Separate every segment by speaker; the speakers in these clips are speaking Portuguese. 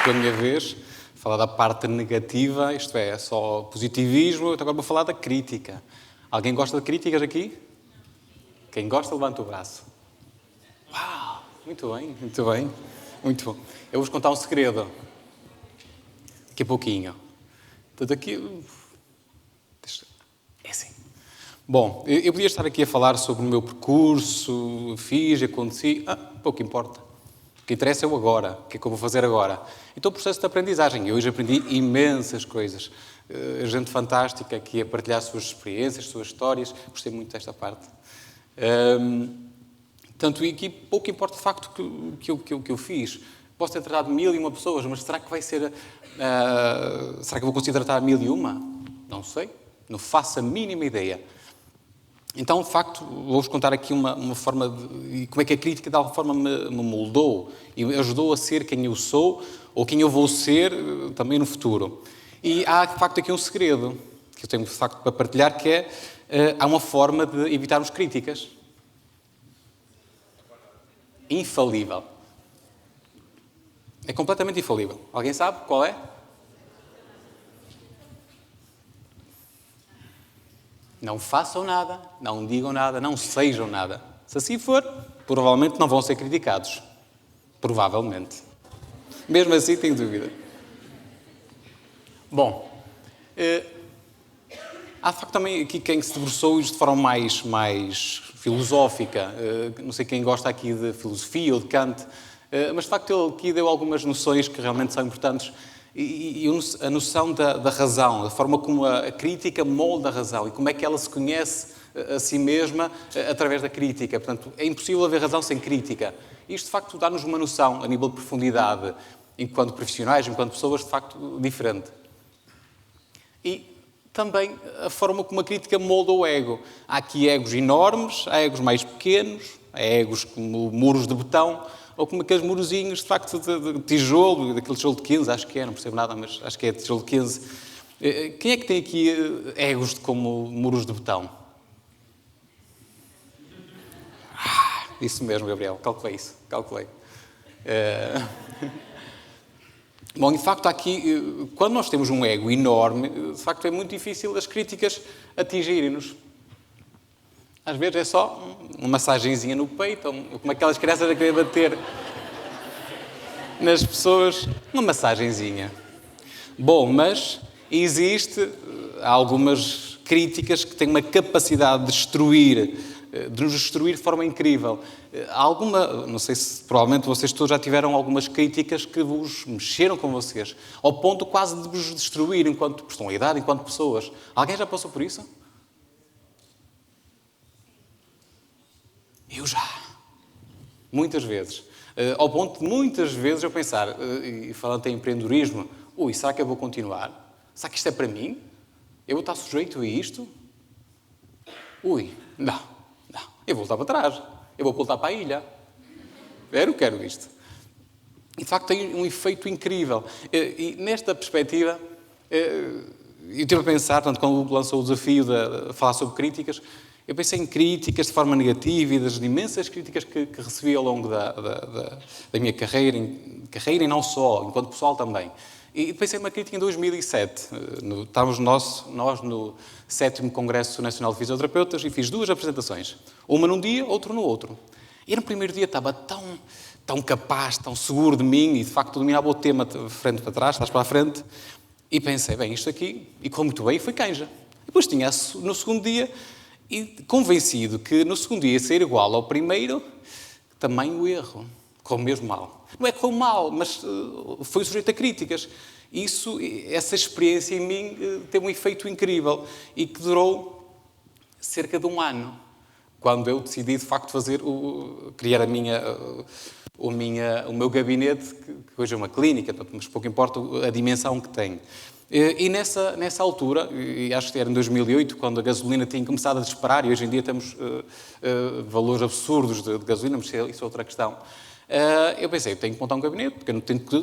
Speaker 1: com a minha vez, falar da parte negativa, isto é só positivismo, então agora vou falar da crítica. Alguém gosta de críticas aqui? Quem gosta, levanta o braço. Uau! Muito bem, muito bem. Muito bom. Eu vou-vos contar um segredo. Daqui a pouquinho. Então, é assim. Bom, eu podia estar aqui a falar sobre o meu percurso, fiz, aconteci. Pouco importa. O que interessa é o agora. O que é que eu vou fazer agora? Então, o processo de aprendizagem. Eu hoje aprendi imensas coisas. Gente fantástica aqui a partilhar suas experiências, suas histórias. Gostei muito desta parte. Portanto, e aqui pouco importa o facto que eu fiz. Posso ter tratado 1001 pessoas, mas será que vai ser... será que eu vou conseguir tratar 1001? Não sei. Não faço a mínima ideia. Então, de facto, vou-vos contar aqui uma forma de... como é que a crítica de alguma forma me moldou e me ajudou a ser quem eu sou ou quem eu vou ser também no futuro. E há, de facto, aqui um segredo que eu tenho, de facto, para partilhar, que é... há uma forma de evitarmos críticas. Infalível. É completamente infalível. Alguém sabe qual é? Não façam nada, não digam nada, não sejam nada. Se assim for, provavelmente não vão ser criticados. Provavelmente. Mesmo assim, tenho dúvida. Bom, há de facto também aqui quem se debruçou isto de forma mais filosófica. Não sei quem gosta aqui de filosofia ou de Kant, mas de facto ele aqui deu algumas noções que realmente são importantes. E a noção da razão, a forma como a crítica molda a razão e como é que ela se conhece a si mesma através da crítica. Portanto, é impossível haver razão sem crítica. Isto, de facto, dá-nos uma noção, a nível de profundidade, enquanto profissionais, enquanto pessoas, de facto, diferente. E também a forma como a crítica molda o ego. Há aqui egos enormes, há egos mais pequenos, há egos como muros de betão, ou como aqueles murozinhos, de facto, de tijolo, daquele tijolo de 15, acho que é, não percebo nada, mas acho que é de tijolo de 15. Quem é que tem aqui egos como muros de betão? Isso mesmo, Gabriel, calculei isso, calculei. Bom, de facto, aqui, quando nós temos um ego enorme, de facto é muito difícil as críticas atingirem-nos. Às vezes é só uma massagenzinha no peito, ou como aquelas crianças a querer bater nas pessoas, uma massagenzinha. Bom, mas há algumas críticas que têm uma capacidade de nos destruir de forma incrível. Não sei se provavelmente vocês todos já tiveram algumas críticas que vos mexeram com vocês, ao ponto quase de vos destruir enquanto personalidade, enquanto pessoas. Alguém já passou por isso? Eu já. Muitas vezes. Ao ponto de muitas vezes eu pensar, e falando em empreendedorismo, será que eu vou continuar? Será que isto é para mim? Eu vou estar sujeito a isto? Não. Eu vou voltar para trás. Eu vou voltar para a ilha. Eu não quero isto. E, de facto, tem um efeito incrível. E, nesta perspectiva, eu estive a pensar, portanto, quando lançou o desafio de falar sobre críticas, eu pensei em críticas de forma negativa e das imensas críticas que recebi ao longo da minha carreira e não só, enquanto pessoal também. E pensei numa crítica em 2007. Estávamos nós no 7º Congresso Nacional de Fisioterapeutas e fiz 2 apresentações. Uma num dia, outra no outro. E no primeiro dia estava tão capaz, tão seguro de mim e, de facto, dominava o tema de frente para trás, trás para a frente. E pensei, isto aqui, e correu muito bem, foi canja. Depois tinha no segundo dia... E convencido que no segundo dia ia ser igual ao primeiro, também o erro. Correu mesmo mal. Não é que correu mal, mas foi sujeito a críticas. Essa experiência em mim teve um efeito incrível e que durou cerca de 1 ano. Quando eu decidi, de facto, criar o meu gabinete, que hoje é uma clínica, mas pouco importa a dimensão que tem. E nessa altura, e acho que era em 2008, quando a gasolina tinha começado a disparar, e hoje em dia temos valores absurdos de gasolina, mas isso é outra questão, eu pensei, eu tenho que montar um gabinete, porque eu não tenho que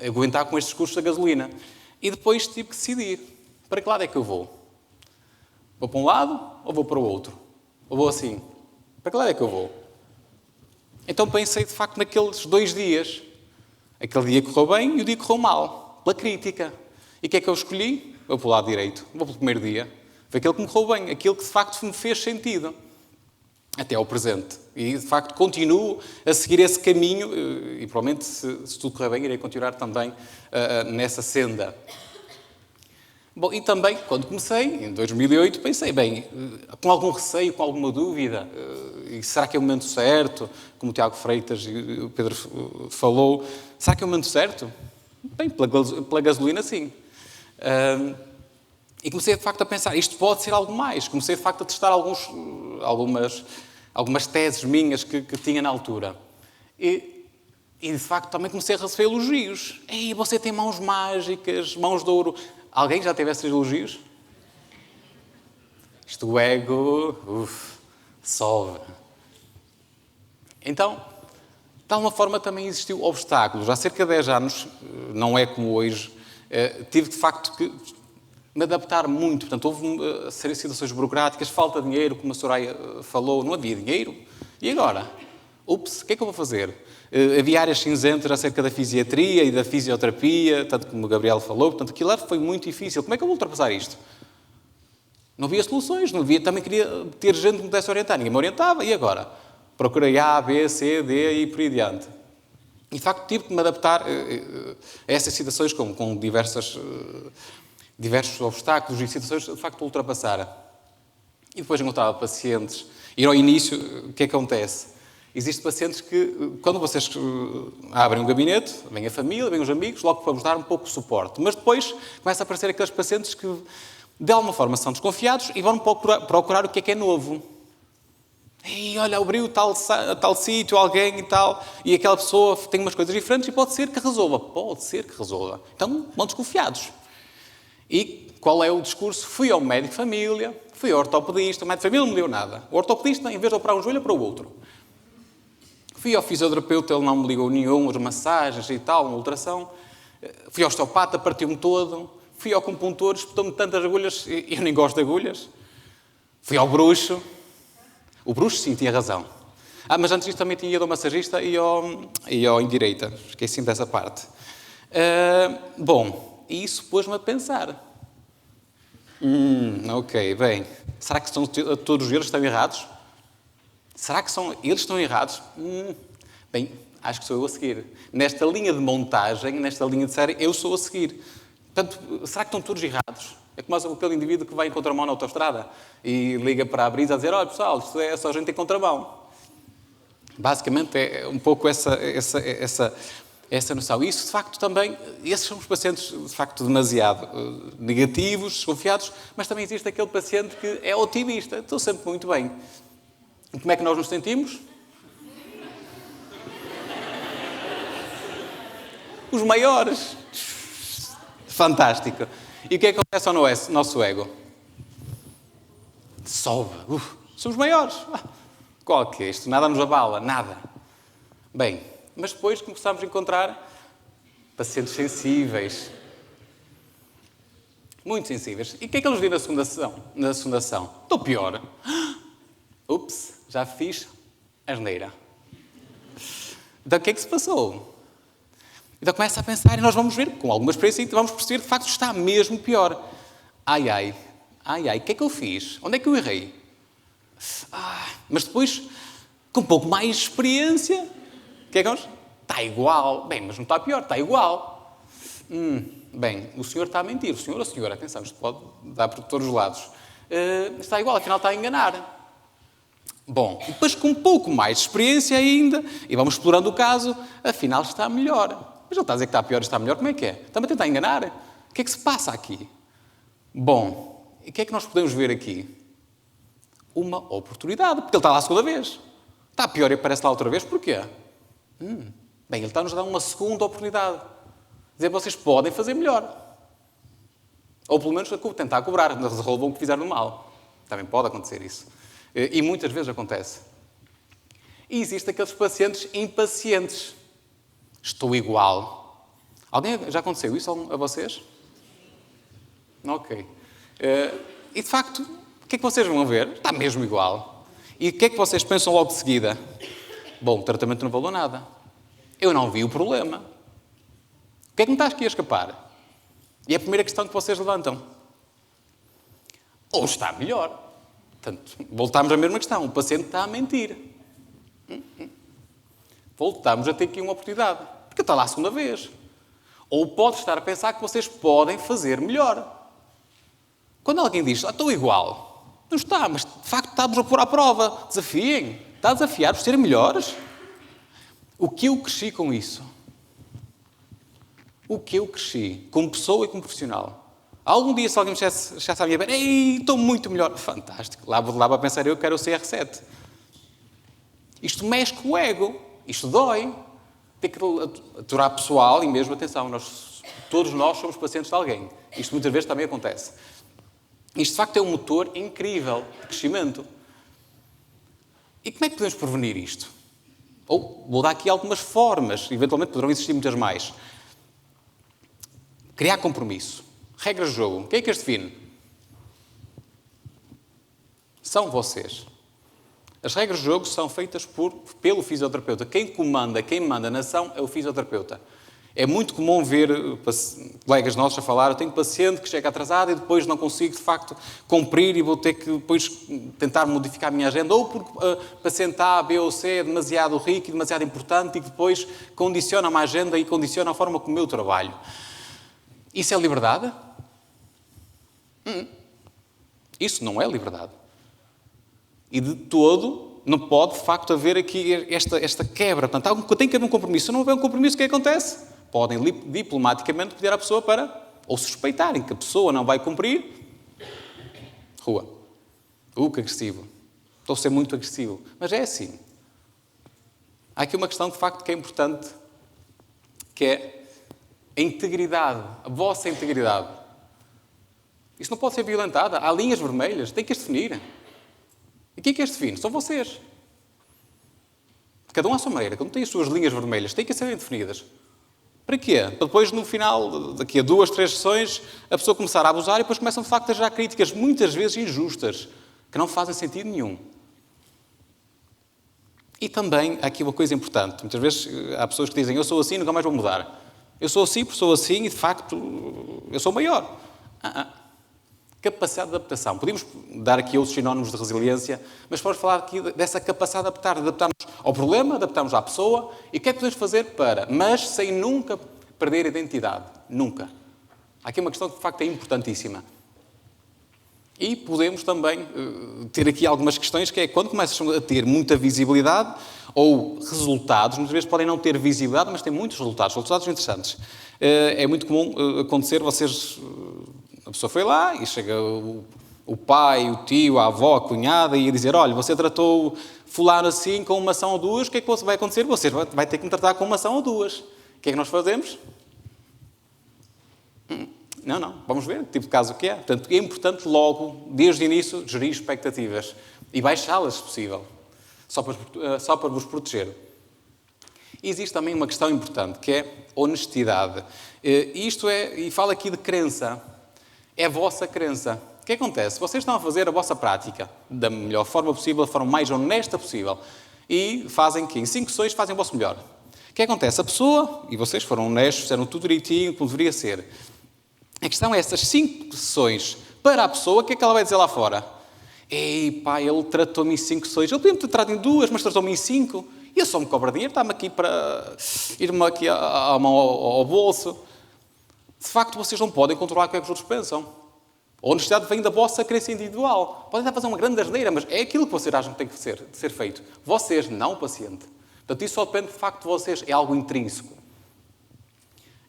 Speaker 1: aguentar com estes custos da gasolina. E depois tive que decidir, para que lado é que eu vou? Vou para um lado ou vou para o outro? Ou vou assim? Para que lado é que eu vou? Então pensei, de facto, naqueles 2 dias, Aquele dia correu bem e o dia correu mal. Pela crítica. E o que é que eu escolhi? Vou para o lado direito. Vou para o primeiro dia. Foi aquele que me correu bem. Aquele que, de facto, me fez sentido. Até ao presente. E, de facto, continuo a seguir esse caminho e, provavelmente, se tudo correr bem, irei continuar também nessa senda. Bom, e também, quando comecei, em 2008, pensei, bem, com algum receio, com alguma dúvida, e será que é o momento certo? Como o Tiago Freitas e o Pedro falou, será que é o momento certo? Bem, pela gasolina, sim. E comecei, de facto, a pensar, isto pode ser algo mais. Comecei, de facto, a testar algumas teses minhas que tinha na altura. E, de facto, também comecei a receber elogios. Ei, você tem mãos mágicas, mãos de ouro. Alguém já teve esses elogios? Isto o ego, sobe. Então, de alguma forma também existiu obstáculos. Há cerca de 10 anos, não é como hoje, tive de facto que me adaptar muito. Portanto, houve situações burocráticas, falta de dinheiro, como a Soraya falou, não havia dinheiro. E agora? Ups, o que é que eu vou fazer? Havia áreas cinzentas acerca da fisiatria e da fisioterapia, tanto como o Gabriel falou, portanto, aquilo foi muito difícil. Como é que eu vou ultrapassar isto? Não havia soluções, também queria ter gente que me pudesse orientar. Ninguém me orientava, e agora? Procurei A, B, C, D e por aí adiante. E, de facto, tive que me adaptar a essas situações com diversos obstáculos e situações, de facto, ultrapassar. E depois encontrava pacientes. E ao início, o que acontece? Existem pacientes que, quando vocês abrem um gabinete, vem a família, vem os amigos, logo vamos dar um pouco de suporte. Mas depois começa a aparecer aqueles pacientes que, de alguma forma, são desconfiados e vão procurar o que é novo. Ei, olha, abriu tal sítio, alguém e tal, e aquela pessoa tem umas coisas diferentes e pode ser que resolva. Pode ser que resolva. Então, vão desconfiados. E qual é o discurso? Fui ao médico de família, fui ao ortopedista, o médico de família não me deu nada. O ortopedista, em vez de operar um joelho, operou o outro. Fui ao fisioterapeuta, ele não me ligou nenhum, as massagens e tal, uma ultrassom. Fui ao osteopata, partiu-me todo. Fui ao acupuntor, espetou-me tantas agulhas, eu nem gosto de agulhas. Fui ao bruxo. O bruxo, sim, tinha razão. Mas antes disso também tinha ido ao massagista e ao indireita. Esqueci-me dessa parte. Bom, e isso pôs-me a pensar. Ok, bem. Será que todos eles estão errados? Será que eles estão errados? Bem, acho que sou eu a seguir. Nesta linha de montagem, nesta linha de série, eu sou a seguir. Portanto, será que estão todos errados? É como aquele indivíduo que vai em contramão na autoestrada e liga para a brisa a dizer: olha, pessoal, isto é só gente em contramão. Basicamente é um pouco essa noção. E isso, de facto, também, esses são os pacientes, de facto, demasiado negativos, desconfiados, mas também existe aquele paciente que é otimista. Estou sempre muito bem. E como é que nós nos sentimos? Os maiores. Fantástico. E o que é que acontece ao nosso ego? Sobe. Somos maiores. Qual que é isto? Nada nos abala. Nada. Bem, mas depois começamos a encontrar pacientes sensíveis. Muito sensíveis. E o que é que eles viram na segunda sessão? Estou pior. Ups, já fiz asneira. Então o que é que se passou? Então começa a pensar e nós vamos ver, com alguma experiência, vamos perceber que de facto está mesmo pior. Ai, o que é que eu fiz? Onde é que eu errei? Mas depois, com um pouco mais de experiência, o que é que vamos? Está igual. Bem, mas não está pior, está igual. Bem, o senhor está a mentir. O senhor ou a senhora, atenção, isto pode dar por todos os lados. Está igual, afinal está a enganar. Bom, depois com um pouco mais de experiência ainda, e vamos explorando o caso, afinal está melhor. Mas ele está a dizer que está pior e está melhor, como é que é? Está-me a tentar enganar? O que é que se passa aqui? Bom, e o que é que nós podemos ver aqui? Uma oportunidade, porque ele está lá a segunda vez. Está pior e aparece lá outra vez, porquê? Bem, ele está-nos a dar uma segunda oportunidade. Dizer, vocês podem fazer melhor. Ou pelo menos tentar cobrar, resolvam o que fizeram mal. Também pode acontecer isso. E muitas vezes acontece. E existem aqueles pacientes impacientes. Estou igual. Alguém já aconteceu isso a vocês? Ok. E de facto, o que é que vocês vão ver? Está mesmo igual. E o que é que vocês pensam logo de seguida? Bom, o tratamento não valeu nada. Eu não vi o problema. que é que me está aqui a escapar? E é a primeira questão que vocês levantam. Ou está melhor. Portanto, voltamos à mesma questão. O paciente está a mentir. Voltamos a ter aqui uma oportunidade. Porque está lá a segunda vez. Ou pode estar a pensar que vocês podem fazer melhor. Quando alguém diz, estou igual. Não está, mas de facto estamos a pôr à prova. Desafiem. Está a desafiar-vos a serem melhores. O que eu cresci com isso? O que eu cresci como pessoa e como profissional? Algum dia, se alguém me dissesse à minha beira, ei, estou muito melhor. Fantástico. Lá vou de lá para pensar, eu quero o CR7. Isto mexe com o ego. Isto dói. Tem que aturar pessoal e mesmo, atenção, todos nós somos pacientes de alguém. Isto muitas vezes também acontece. Isto, de facto, é um motor incrível de crescimento. E como é que podemos prevenir isto? Ou, vou dar aqui algumas formas, eventualmente poderão existir muitas mais. Criar compromisso. Regras de jogo. Quem é que as define? São vocês. As regras de jogo são feitas pelo fisioterapeuta. Quem comanda, quem manda na ação é o fisioterapeuta. É muito comum ver colegas nossos a falar, eu tenho paciente que chega atrasado e depois não consigo, de facto, cumprir e vou ter que depois tentar modificar a minha agenda, ou porque paciente A, B ou C é demasiado rico e demasiado importante e que depois condiciona a minha agenda e condiciona a forma como eu trabalho. Isso é liberdade? Isso não é liberdade. E de todo, não pode, de facto, haver aqui esta quebra. Portanto, tem que haver um compromisso. Se não houver um compromisso, o que acontece? Podem diplomaticamente pedir à pessoa para, ou suspeitarem que a pessoa não vai cumprir. Rua. Que agressivo. Estou a ser muito agressivo. Mas é assim. Há aqui uma questão, de facto, que é importante, que é a integridade, a vossa integridade. Isso não pode ser violentada. Há linhas vermelhas, tem que as definir. E quem é que as define? São vocês. Cada um à sua maneira, cada um tem as suas linhas vermelhas, têm que serem definidas. Para quê? Para depois, no final, daqui a 2, 3 sessões, a pessoa começar a abusar e depois começam, de facto, a gerar críticas, muitas vezes injustas, que não fazem sentido nenhum. E também, há aqui uma coisa importante. Muitas vezes há pessoas que dizem, eu sou assim, nunca mais vou mudar. Eu sou assim porque sou assim e, de facto, eu sou maior. Capacidade de adaptação. Podemos dar aqui outros sinónimos de resiliência, mas vamos falar aqui dessa capacidade de adaptar. Adaptarmos ao problema, adaptarmos à pessoa. E o que é que podemos fazer para? Mas sem nunca perder a identidade. Nunca. Há aqui uma questão que, de facto, é importantíssima. E podemos também ter aqui algumas questões, que é quando começam a ter muita visibilidade ou resultados, muitas vezes podem não ter visibilidade, mas têm muitos resultados interessantes. É muito comum acontecer, a pessoa foi lá e chega o pai, o tio, a avó, a cunhada e a dizer, olha, você tratou fulano assim com uma ação ou duas, o que é que vai acontecer? Você vai ter que me tratar com uma ação ou duas. O que é que nós fazemos? Não. Vamos ver que tipo de caso que é. Portanto, é importante logo, desde o início, gerir expectativas e baixá-las, se possível, só para vos proteger. E existe também uma questão importante, que é honestidade. E falo aqui de crença. É a vossa crença. O que acontece? Vocês estão a fazer a vossa prática da melhor forma possível, da forma mais honesta possível. E fazem que em 5 sessões fazem o vosso melhor. O que acontece? A pessoa, e vocês foram honestos, fizeram tudo direitinho, como deveria ser. A questão é, essas 5 sessões, para a pessoa, o que é que ela vai dizer lá fora? Ei, pá, ele tratou-me em 5 sessões. Ele podia-me ter tratado em 2, mas tratou-me em 5. E eu só me cobro dinheiro, está-me aqui para ir-me aqui a mão ao bolso. De facto, vocês não podem controlar o que é que os outros pensam. A honestidade vem da vossa crença individual. Podem estar a fazer uma grande asneira, mas é aquilo que vocês acham que tem que ser feito. Vocês, não o paciente. Portanto, isso só depende, de facto, de vocês. É algo intrínseco.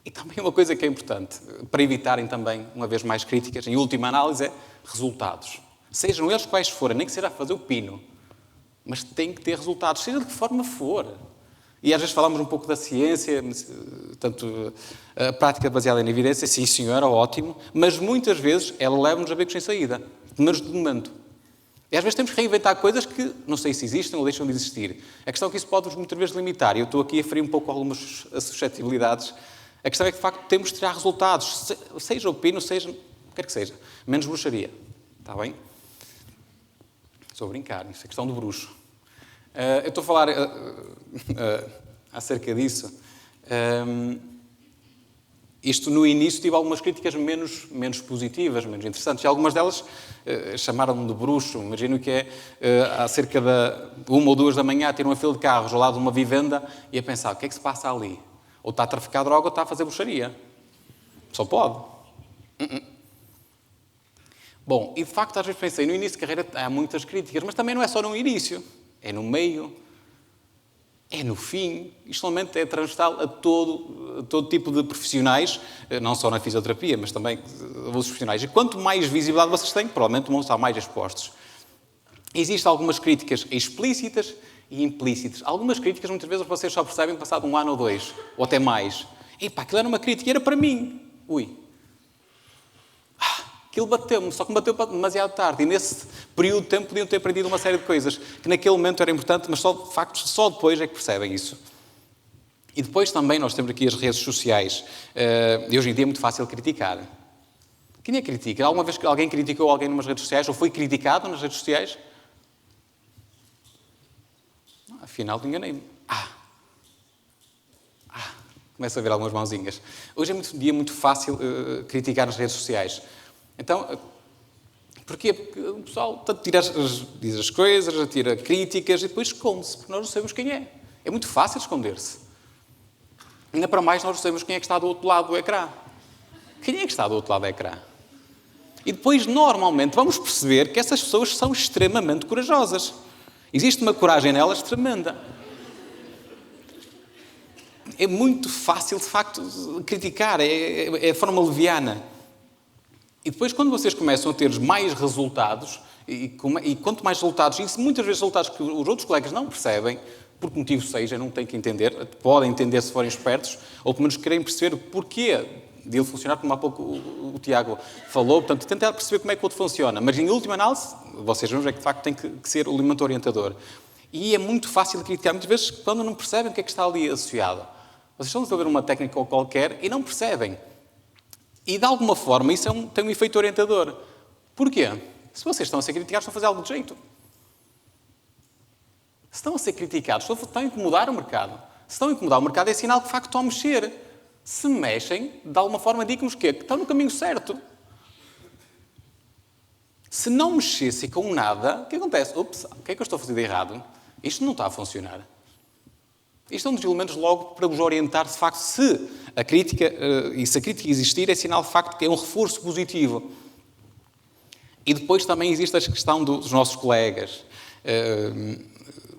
Speaker 1: E também uma coisa que é importante, para evitarem também, uma vez mais críticas, em última análise, é resultados. Sejam eles quais forem, nem que seja a fazer o pino. Mas tem que ter resultados, seja de que forma for. E às vezes falamos um pouco da ciência, tanto a prática baseada em evidência, sim senhora, ótimo, mas muitas vezes ela leva-nos a becos sem saída, mas de momento. E às vezes temos que reinventar coisas que não sei se existem ou deixam de existir. A questão é que isso pode-nos muitas vezes limitar, e eu estou aqui a ferir um pouco algumas suscetibilidades. A questão é que, de facto, temos de tirar resultados, seja o pino, seja, quer que seja, menos bruxaria. Está bem? Estou a brincar, isso é questão do bruxo. Eu estou a falar acerca disso Isto, no início, tive algumas críticas menos positivas, menos interessantes. E algumas delas chamaram-me de bruxo. Imagino que há cerca de 1 ou 2 da manhã, ter uma fila de carros ao lado de uma vivenda e a pensar, o que é que se passa ali? Ou está a traficar droga ou está a fazer bruxaria. Só pode. Bom, e de facto, às vezes pensei, no início de carreira há muitas críticas, mas também não é só no início. É no meio, é no fim. Isto normalmente é transversal a todo tipo de profissionais, não só na fisioterapia, mas também outros profissionais. E quanto mais visibilidade vocês têm, provavelmente vão estar mais expostos. Existem algumas críticas explícitas e implícitas. Algumas críticas, muitas vezes, vocês só percebem passado 1 ano ou 2, ou até mais. Epá, aquilo era uma crítica, era para mim. Ui. Aquilo bateu-me, só que me bateu demasiado tarde. E nesse período de tempo podiam ter aprendido uma série de coisas que naquele momento era importante, mas só, de facto, só depois é que percebem isso. E depois também nós temos aqui as redes sociais. E hoje em dia é muito fácil criticar. Quem é que critica? Alguma vez que alguém criticou alguém nas redes sociais ou foi criticado nas redes sociais? Afinal, enganei-me. Começo a ver algumas mãozinhas. Hoje é um dia muito fácil criticar nas redes sociais. Então, porquê? Porque o pessoal diz as coisas, tira críticas e depois esconde-se, porque nós não sabemos quem é. É muito fácil esconder-se. Ainda para mais, nós não sabemos quem é que está do outro lado do ecrã. Quem é que está do outro lado do ecrã? E depois, normalmente, vamos perceber que essas pessoas são extremamente corajosas. Existe uma coragem nelas tremenda. É muito fácil, de facto, criticar. É a forma leviana. E depois, quando vocês começam a ter mais resultados, e quanto mais resultados, e muitas vezes resultados que os outros colegas não percebem, por que motivo seja, não têm que entender, podem entender se forem espertos, ou pelo menos querem perceber o porquê de ele funcionar, como há pouco o Tiago falou, portanto, tentar perceber como é que o outro funciona. Mas, em última análise, vocês vão ver que, de facto, tem que ser o elemento orientador. E é muito fácil de criticar, muitas vezes, quando não percebem o que é que está ali associado. Vocês estão a desenvolver uma técnica qualquer e não percebem. E, de alguma forma, isso tem um efeito orientador. Porquê? Se vocês estão a ser criticados, estão a fazer algo de jeito. Se estão a ser criticados, estão a incomodar o mercado. Se estão a incomodar o mercado, é sinal que, de facto, estão a mexer. Se mexem, de alguma forma, digam-nos que estão no caminho certo. Se não mexessem com nada, o que acontece? Ups, o que é que eu estou a fazer de errado? Isto não está a funcionar. Isto é um dos elementos logo para vos orientar, de facto, se a crítica existir, é sinal, de facto, que é um reforço positivo. E depois também existe a questão dos nossos colegas.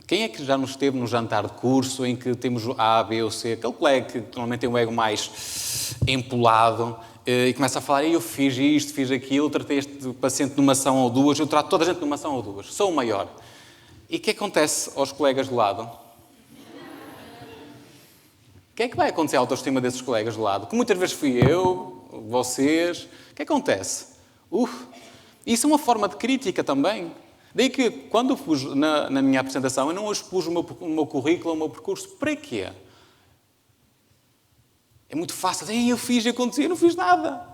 Speaker 1: Quem é que já nos esteve no jantar de curso em que temos A, B ou C? Aquele colega que normalmente tem um ego mais empolado e começa a falar, eu fiz isto, fiz aquilo, tratei este paciente numa ação ou duas, eu trato toda a gente numa ação ou duas, sou o maior. E o que acontece aos colegas do lado? O que é que vai acontecer à autoestima desses colegas do lado? Que muitas vezes fui eu, vocês. O que acontece? Isso é uma forma de crítica também. Daí que, quando eu pus na minha apresentação, eu não expus o meu currículo, o meu percurso. Para quê? É muito fácil. Eu fiz e aconteceu, eu não fiz nada.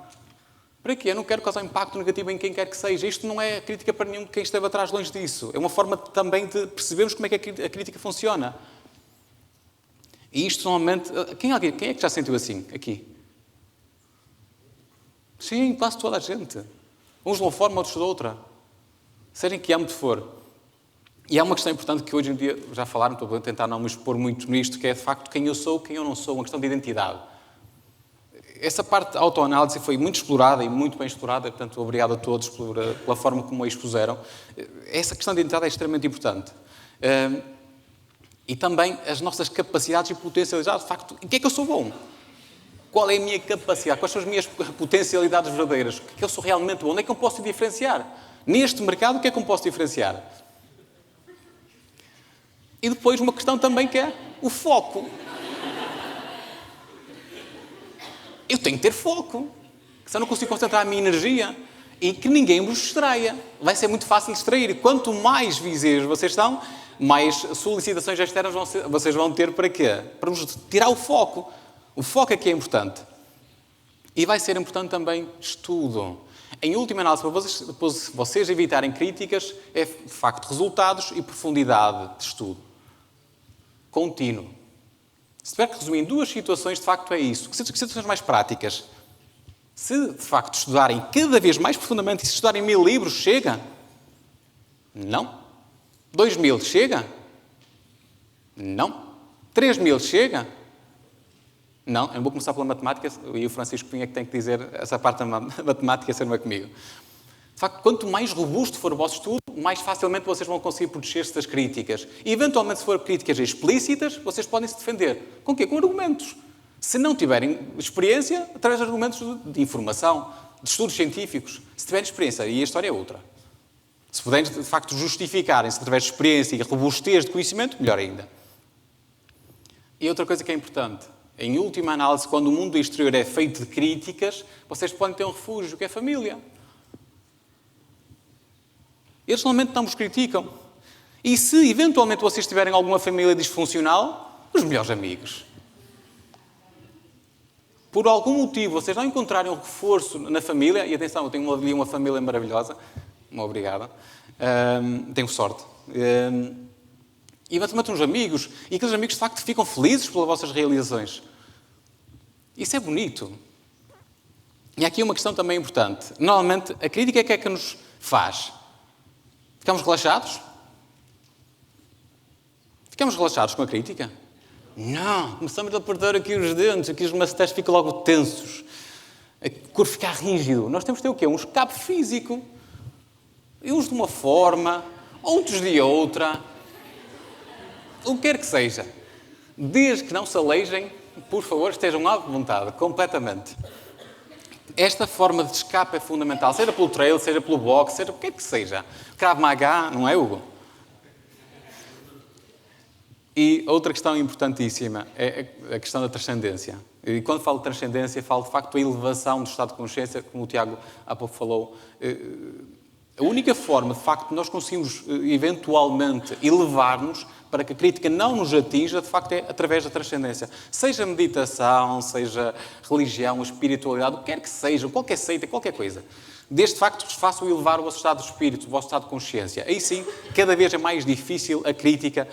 Speaker 1: Para quê? Eu não quero causar impacto negativo em quem quer que seja. Isto não é crítica para nenhum quem esteve atrás longe disso. É uma forma também de percebermos como é que a crítica funciona. E isto, normalmente... Quem é que já sentiu assim, aqui? Sim, quase toda a gente. Uns de uma forma, outros de outra. Seja em que âmbito for. E há uma questão importante que hoje em dia, já falaram, estou a tentar não me expor muito nisto, que é, de facto, quem eu sou, quem eu não sou, uma questão de identidade. Essa parte da autoanálise foi muito explorada e muito bem explorada, portanto, obrigado a todos pela forma como a expuseram. Essa questão de identidade é extremamente importante. E também as nossas capacidades e potencialidades, de facto, em que é que eu sou bom? Qual é a minha capacidade? Quais são as minhas potencialidades verdadeiras? O que é que eu sou realmente bom? Onde é que eu posso diferenciar? Neste mercado, o que é que eu posso diferenciar? E depois uma questão também que é o foco. Eu tenho que ter foco. Se eu não consigo concentrar a minha energia e que ninguém vos distraia. Vai ser muito fácil distrair. Quanto mais visíveis vocês estão, mais solicitações externas vocês vão ter para quê? Para vos tirar o foco. O foco é que é importante. E vai ser importante também estudo. Em última análise, para vocês evitarem críticas, é, de facto, resultados e profundidade de estudo. Contínuo. Se tiver que resumir em 2 situações, de facto é isso. Que situações mais práticas. Se, de facto, estudarem cada vez mais profundamente, e se estudarem 1000 livros, chega? Não. 2000, chega? Não. 3000, chega? Não. Eu não vou começar pela matemática, e o Francisco Pinho é que tem que dizer essa parte da matemática ser uma comigo. De facto, quanto mais robusto for o vosso estudo, mais facilmente vocês vão conseguir proteger-se das críticas. E, eventualmente, se forem críticas explícitas, vocês podem se defender. Com quê? Com argumentos. Se não tiverem experiência, através de argumentos de informação, de estudos científicos. Se tiverem experiência, aí a história é outra. Se puderem, de facto, justificarem-se através de experiência e robustez de conhecimento, melhor ainda. E outra coisa que é importante. Em última análise, quando o mundo exterior é feito de críticas, vocês podem ter um refúgio, que é a família. Eles normalmente não vos criticam. E se, eventualmente, vocês tiverem alguma família disfuncional, os melhores amigos. Por algum motivo, vocês não encontrarem um reforço na família, e atenção, eu tenho ali uma família maravilhosa, obrigada, tenho sorte, e eventualmente uns amigos, e aqueles amigos, de facto, ficam felizes pelas vossas realizações. Isso é bonito. E há aqui uma questão também importante. Normalmente, a crítica é o que é que nos faz? Ficamos relaxados? Ficamos relaxados com a crítica? Não. Começamos a perder aqui os dentes, aqui os massetes ficam logo tensos. O corpo fica rígido. Nós temos de ter o quê? Um escape físico. Uns de uma forma, outros de outra. O que quer que seja. Desde que não se aleijem, por favor, estejam à vontade, completamente. Esta forma de escape é fundamental, seja pelo trail, seja pelo boxe, seja o que quer que seja. Krav Maga, não é, Hugo? E outra questão importantíssima é a questão da transcendência. E quando falo de transcendência, falo de facto da elevação do estado de consciência, como o Tiago há pouco falou. A única forma, de facto, de nós conseguimos eventualmente elevar-nos para que a crítica não nos atinja, de facto, é através da transcendência. Seja meditação, seja religião, espiritualidade, o que quer que seja, qualquer seita, qualquer coisa. Desde, de facto, que vos façam elevar o vosso estado de espírito, o vosso estado de consciência. Aí sim, cada vez é mais difícil a crítica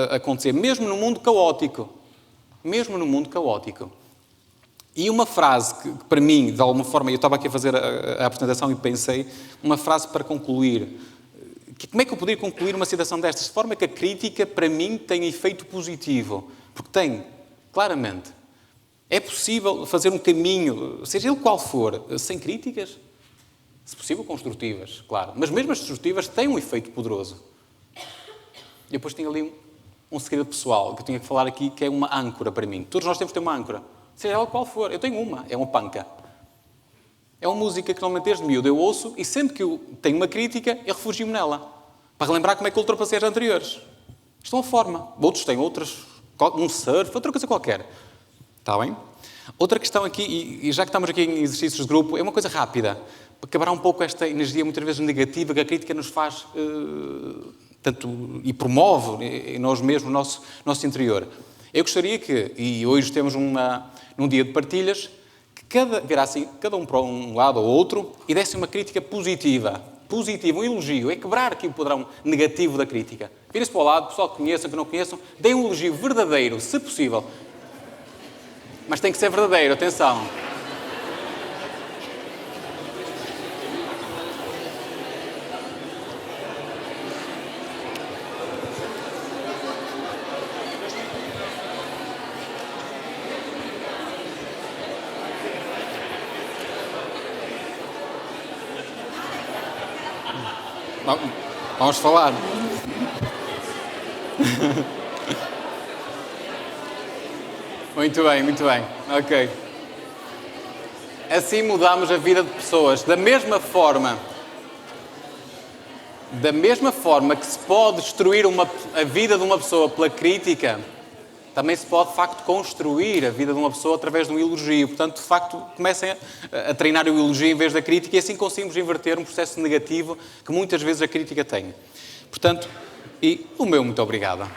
Speaker 1: acontecer, mesmo no mundo caótico. Mesmo no mundo caótico. E uma frase que, para mim, de alguma forma, eu estava aqui a fazer a apresentação e pensei, uma frase para concluir. Como é que eu poderia concluir uma citação destas? De forma que a crítica, para mim, tem efeito positivo. Porque tem, claramente. É possível fazer um caminho, seja ele qual for, sem críticas? Se possível, construtivas, claro. Mas mesmo as destrutivas têm um efeito poderoso. E depois tenho ali um segredo pessoal, que eu tinha que falar aqui, que é uma âncora para mim. Todos nós temos de ter uma âncora. Seja ela qual for. Eu tenho uma. É uma panca. É uma música que normalmente desde miúdo eu ouço e sempre que eu tenho uma crítica, eu refugio-me nela. Para relembrar como é que eu ultrapassei as anteriores. Isto é uma forma. Outros têm outras. Um surf, outra coisa qualquer. Está bem? Outra questão aqui, e já que estamos aqui em exercícios de grupo, é uma coisa rápida. Para quebrar um pouco esta energia muitas vezes negativa que a crítica nos faz tanto, e promove em nós mesmos, no nosso interior. Eu gostaria que, e hoje temos num dia de partilhas, que virassem cada um para um lado ou outro e desse uma crítica positiva, um elogio, é quebrar aqui o padrão negativo da crítica. Virem-se para o lado, pessoal que conheçam, que não conheçam, deem um elogio verdadeiro, se possível. Mas tem que ser verdadeiro, atenção. Vamos falar. Muito bem, muito bem. Ok. Assim mudamos a vida de pessoas. Da mesma forma que se pode destruir a vida de uma pessoa pela crítica, também se pode, de facto, construir a vida de uma pessoa através de um elogio. Portanto, de facto, comecem a treinar o elogio em vez da crítica e assim conseguimos inverter um processo negativo que muitas vezes a crítica tem. Portanto, e o meu muito obrigado.